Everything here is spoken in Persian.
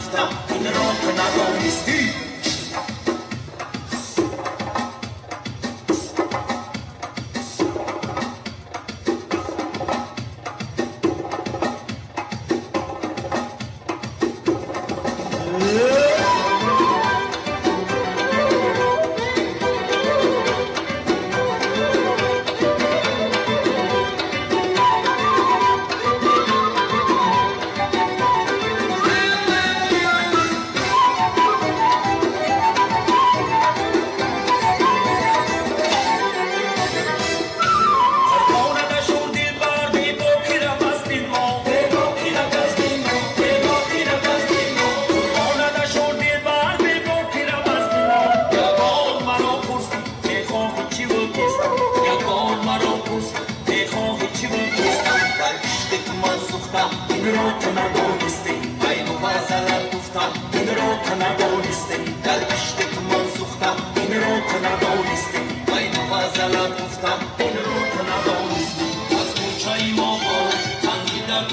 گفتم این را که ندانستی. این را که ندانستی عین و غزلت گفتم این را که ندانستی در عشق تو من سوختم این را که ندانستی عین و غزلت گفتم این را که ندانستی از کوچه ما با تنگی در